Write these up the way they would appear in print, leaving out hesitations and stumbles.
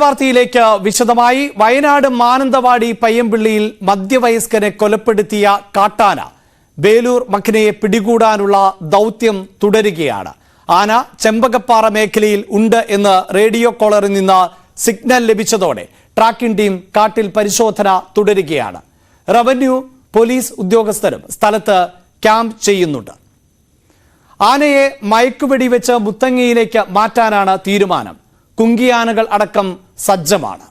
വാർത്തയിലേക്ക് വിശദമായി. വയനാട് മാനന്തവാടി പയ്യമ്പിള്ളിയിൽ മധ്യവയസ്കനെ കൊലപ്പെടുത്തിയ കാട്ടാന ബേലൂർ മഖനയെ പിടികൂടാനുള്ള ദൗത്യം തുടരുകയാണ്. ആന ചെമ്പകപ്പാറ മേഖലയിൽ ഉണ്ട് എന്ന് റേഡിയോ കോളറിൽ നിന്ന് സിഗ്നൽ ലഭിച്ചതോടെ ട്രാക്കിംഗ് ടീം കാട്ടിൽ പരിശോധന തുടരുകയാണ്. റവന്യൂ പോലീസ് ഉദ്യോഗസ്ഥരും സ്ഥലത്ത് ക്യാമ്പ് ചെയ്യുന്നുണ്ട്. ആനയെ മയക്കുവെടിവെച്ച് മുത്തങ്ങയിലേക്ക് മാറ്റാനാണ് തീരുമാനം. കുങ്കിയാനകൾ അടക്കം സജ്ജമാണ്.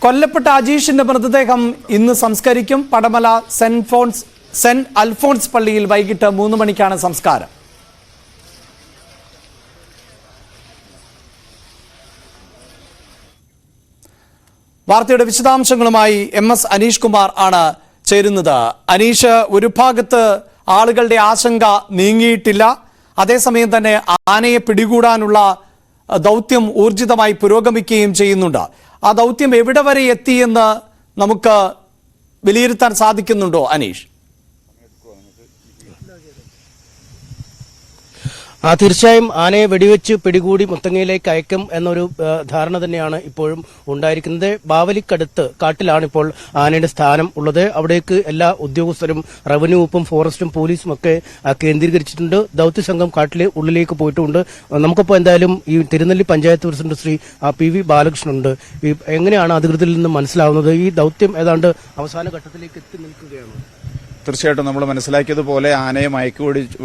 കൊല്ലപ്പെട്ട അജീഷിന്റെ മൃതദേഹം ഇന്ന് സംസ്കരിക്കും. പടമല സെന്റ് അൽഫോൺസ് പള്ളിയിൽ വൈകിട്ട് 3 മണിക്കാണ് സംസ്കാരം. വാർത്തയുടെ വിശദാംശങ്ങളുമായി MS അനീഷ് കുമാർ ആണ് ചേരുന്നത്. അനീഷ്, ഒരു ഭാഗത്ത് ആളുകളുടെ ആശങ്ക നീങ്ങിയിട്ടില്ല, അതേസമയം തന്നെ ആനയെ പിടികൂടാനുള്ള ദൗത്യം ഊർജിതമായി പുരോഗമിക്കുകയും ചെയ്യുന്നുണ്ട്. ആ ദൗത്യം എവിടെ വരെ എത്തിയെന്ന് നമുക്ക് വിലയിരുത്താൻ സാധിക്കുന്നുണ്ടോ അനീഷ്? തീർച്ചയായും ആനയെ വെടിവെച്ച് പിടികൂടി മുത്തങ്ങയിലേക്ക് അയക്കും എന്നൊരു ധാരണ തന്നെയാണ് ഇപ്പോഴും ഉണ്ടായിരിക്കുന്നത്. ബാവലിക്കടുത്ത് കാട്ടിലാണ് ഇപ്പോൾ ആനയുടെ സ്ഥാനം ഉള്ളത്. അവിടേക്ക് എല്ലാ ഉദ്യോഗസ്ഥരും റവന്യൂ വകുപ്പും ഫോറസ്റ്റും പോലീസും ഒക്കെ കേന്ദ്രീകരിച്ചിട്ടുണ്ട്. ദൌത്യസംഘം കാട്ടിലെ ഉള്ളിലേക്ക് പോയിട്ടുണ്ട്. നമുക്കിപ്പോൾ എന്തായാലും ഈ തിരുനെല്ലി പഞ്ചായത്ത് പ്രസിഡന്റ് ശ്രീ PV ബാലകൃഷ്ണൻ ഉണ്ട്. എങ്ങനെയാണ് അധികൃതരിൽ നിന്ന് മനസ്സിലാവുന്നത്? ഈ ദൌത്യം ഏതാണ്ട് അവസാന ഘട്ടത്തിലേക്ക് എത്തി നിൽക്കുകയാണ്. തീർച്ചയായിട്ടും നമ്മൾ മനസ്സിലാക്കിയതുപോലെ ആനയെ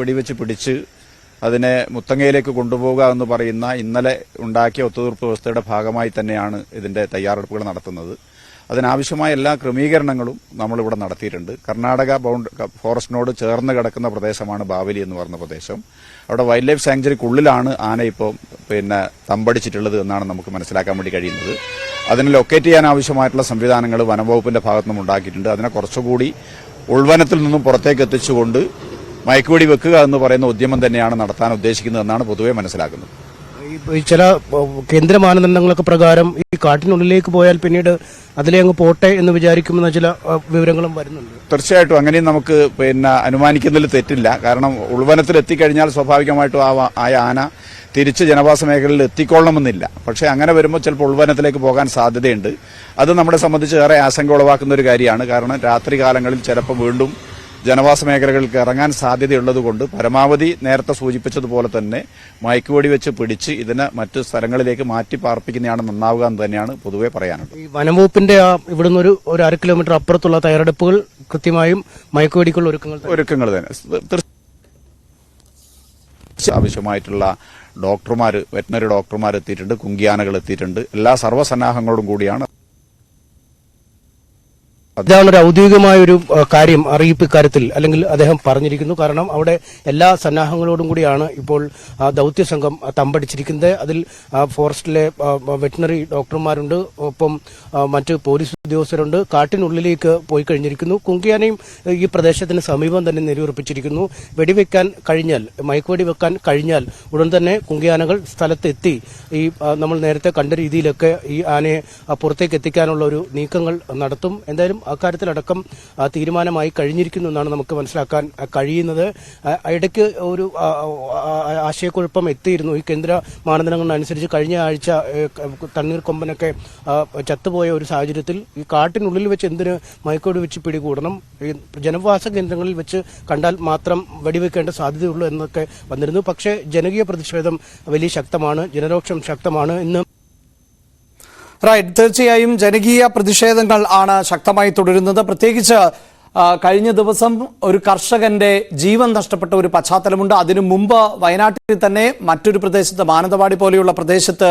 വെടിവെച്ച് പിടിച്ച് അതിനെ മുത്തങ്ങയിലേക്ക് കൊണ്ടുപോകുക എന്ന് പറയുന്ന ഇന്നലെ ഉണ്ടാക്കിയ ഒത്തുതീർപ്പ് വ്യവസ്ഥയുടെ ഭാഗമായി തന്നെയാണ് ഇതിന്റെ തയ്യാറെടുപ്പുകൾ നടത്തുന്നത്. അതിനാവശ്യമായ എല്ലാ ക്രമീകരണങ്ങളും നമ്മളിവിടെ നടത്തിയിട്ടുണ്ട്. കർണാടക ഫോറസ്റ്റിനോട് ചേർന്ന് കിടക്കുന്ന പ്രദേശമാണ് ബാവലി എന്ന് പറഞ്ഞ പ്രദേശം. അവിടെ വൈൽഡ് ലൈഫ് സാങ്ച്വറിക്കുള്ളിലാണ് ആന ഇപ്പോൾ തമ്പടിച്ചിട്ടുള്ളത് എന്നാണ് നമുക്ക് മനസ്സിലാക്കാൻ വേണ്ടി കഴിയുന്നത്. അതിനെ ലൊക്കേറ്റ് ചെയ്യാൻ ആവശ്യമായിട്ടുള്ള സംവിധാനങ്ങൾ വനംവകുപ്പിന്റെ ഭാഗത്തുനിന്നും ഉണ്ടാക്കിയിട്ടുണ്ട്. അതിനെ കുറച്ചുകൂടി ഉൾവനത്തിൽ നിന്നും പുറത്തേക്ക് എത്തിച്ചുകൊണ്ട് മയക്കുവെടി വെക്കുക എന്ന് പറയുന്ന ഉദ്യമം തന്നെയാണ് നടത്താൻ ഉദ്ദേശിക്കുന്നതെന്നാണ് പൊതുവെ മനസ്സിലാക്കുന്നത്. ചില കേന്ദ്ര മാനദണ്ഡങ്ങളൊക്കെ പ്രകാരം ഈ കാട്ടിനുള്ളിലേക്ക് പോയാൽ പിന്നീട് അതിലെ അങ്ങ് പോട്ടെ എന്ന് വിചാരിക്കുമെന്ന ചില വിവരങ്ങളും വരുന്നുണ്ട്. തീർച്ചയായിട്ടും അങ്ങനെയും നമുക്ക് അനുമാനിക്കുന്നതിൽ തെറ്റില്ല. കാരണം ഉൾവനത്തിൽ എത്തിക്കഴിഞ്ഞാൽ സ്വാഭാവികമായിട്ടും ആ ആന തിരിച്ച് ജനവാസ മേഖലയിൽ എത്തിക്കൊള്ളണമെന്നില്ല. പക്ഷേ അങ്ങനെ വരുമ്പോൾ ചിലപ്പോൾ ഉൾവനത്തിലേക്ക് പോകാൻ സാധ്യതയുണ്ട്. അത് നമ്മളെ സംബന്ധിച്ച് ഏറെ ആശങ്ക ഉളവാക്കുന്ന ഒരു കാര്യമാണ്. കാരണം രാത്രി കാലങ്ങളിൽ ചിലപ്പോൾ വീണ്ടും ജനവാസ മേഖലകൾക്ക് ഇറങ്ങാൻ സാധ്യതയുള്ളതുകൊണ്ട് പരമാവധി നേരത്തെ സൂചിപ്പിച്ചതുപോലെ തന്നെ മയക്കുവെടി വെച്ച് പിടിച്ച് ഇതിനെ മറ്റ് സ്ഥലങ്ങളിലേക്ക് മാറ്റി പാർപ്പിക്കുന്നതാണ് നന്നാവുക എന്ന് തന്നെയാണ് പൊതുവെ പറയാനുള്ളത്. ഈ വനംവകുപ്പിന്റെ ഇവിടുന്ന് ഒരു 1/2 കിലോമീറ്റർ അപ്പുറത്തുള്ള തയ്യാറെടുപ്പുകൾ കൃത്യമായും മയക്കുവെടിക്കുള്ള ഒരുക്കങ്ങൾ തന്നെ ആവശ്യമായിട്ടുള്ള ഡോക്ടർമാർ, വെറ്റിനറി ഡോക്ടർമാർ എത്തിയിട്ടുണ്ട്, കുങ്കിയാനകൾ എത്തിയിട്ടുണ്ട്. എല്ലാ സർവ്വസന്നാഹങ്ങളോടും കൂടിയാണ്. ഇതാണ് ഒരു ഔദ്യോഗികമായ ഒരു കാര്യം, അറിയിപ്പ് ഇക്കാര്യത്തിൽ അല്ലെങ്കിൽ അദ്ദേഹം പറഞ്ഞിരിക്കുന്നു. കാരണം അവിടെ എല്ലാ സന്നാഹങ്ങളോടും കൂടിയാണ് ഇപ്പോൾ ദൌത്യസംഘം തമ്പടിച്ചിരിക്കുന്നത്. അതിൽ ഫോറസ്റ്റിലെ വെറ്റിനറി ഡോക്ടർമാരുണ്ട്, ഒപ്പം മറ്റ് പോലീസ് ഉദ്യോഗസ്ഥരുണ്ട്. കാട്ടിനുള്ളിലേക്ക് പോയി കഴിഞ്ഞിരിക്കുന്നു. കുങ്കിയാനയും ഈ പ്രദേശത്തിന് സമീപം തന്നെ നിലയുറപ്പിച്ചിരിക്കുന്നു. വെടിവെക്കാൻ കഴിഞ്ഞാൽ, മയക്കുവെടി വെക്കാൻ കഴിഞ്ഞാൽ ഉടൻ തന്നെ കുങ്കിയാനകൾ സ്ഥലത്തെത്തി ഈ നമ്മൾ നേരത്തെ കണ്ട രീതിയിലൊക്കെ ഈ ആനയെ പുറത്തേക്ക് എത്തിക്കാനുള്ള ഒരു നീക്കങ്ങൾ നടത്തും. എന്തായാലും അക്കാര്യത്തിലടക്കം തീരുമാനമായി കഴിഞ്ഞിരിക്കുന്നു എന്നാണ് നമുക്ക് മനസ്സിലാക്കാൻ കഴിയുന്നത്. ഇടയ്ക്ക് ഒരു ആശയക്കുഴപ്പം എത്തിയിരുന്നു. ഈ കേന്ദ്ര മാനദണ്ഡങ്ങളനുസരിച്ച് കഴിഞ്ഞ ആഴ്ച തണ്ണീർക്കൊമ്പനൊക്കെ ചത്തുപോയ ഒരു സാഹചര്യത്തിൽ ഈ കാട്ടിനുള്ളിൽ വെച്ച് എന്തിന് മയക്കുവെടി വെച്ച് പിടികൂടണം, ഈ ജനവാസ കേന്ദ്രങ്ങളിൽ വെച്ച് കണ്ടാൽ മാത്രം വെടിവെക്കേണ്ട സാധ്യതയുള്ളൂ എന്നൊക്കെ വന്നിരുന്നു. പക്ഷേ ജനകീയ പ്രതിഷേധം വലിയ ശക്തമാണ്, ജനരോക്ഷം ശക്തമാണ്. ഇന്ന് തീർച്ചയായും ജനകീയ പ്രതിഷേധങ്ങൾ ആണ് ശക്തമായി തുടരുന്നത്. പ്രത്യേകിച്ച് കഴിഞ്ഞ ദിവസം ഒരു കർഷകന്റെ ജീവൻ നഷ്ടപ്പെട്ട ഒരു പശ്ചാത്തലമുണ്ട്. അതിനു മുമ്പ് വയനാട്ടിൽ തന്നെ മറ്റൊരു പ്രദേശത്ത്, മാനന്തവാടി പോലെയുള്ള പ്രദേശത്ത്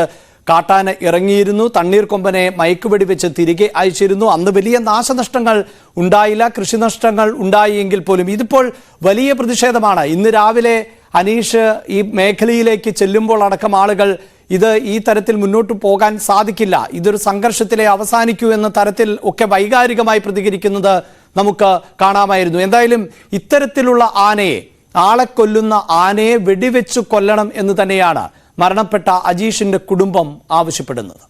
കാട്ടാന ഇറങ്ങിയിരുന്നു. തണ്ണീർക്കൊമ്പനെ മയക്കുവെടി വെച്ച് തിരികെ അയച്ചിരുന്നു. അന്ന് വലിയ നാശനഷ്ടങ്ങൾ ഉണ്ടായില്ല, കൃഷിനഷ്ടങ്ങൾ ഉണ്ടായെങ്കിൽ പോലും ഇതിപ്പോൾ വലിയ പ്രതിഷേധമാണ്. ഇന്ന് രാവിലെ അനീഷ് ഈ മേഖലയിലേക്ക് ചെല്ലുമ്പോൾ അടക്കം ആളുകൾ ഇത് ഈ തരത്തിൽ മുന്നോട്ട് പോകാൻ സാധിക്കില്ല, ഇതൊരു സംഘർഷത്തിലെ അവസാനിക്കൂ എന്ന തരത്തിൽ ഒക്കെ വൈകാരികമായി പ്രതികരിക്കുന്നത് നമുക്ക് കാണാമായിരുന്നു. എന്തായാലും ഇത്തരത്തിലുള്ള ആനയെ ആളെ കൊല്ലുന്ന ആനയെ വെടിവെച്ചു കൊല്ലണം എന്ന് തന്നെയാണ് മരണപ്പെട്ട അജീഷിന്റെ കുടുംബം ആവശ്യപ്പെടുന്നത്.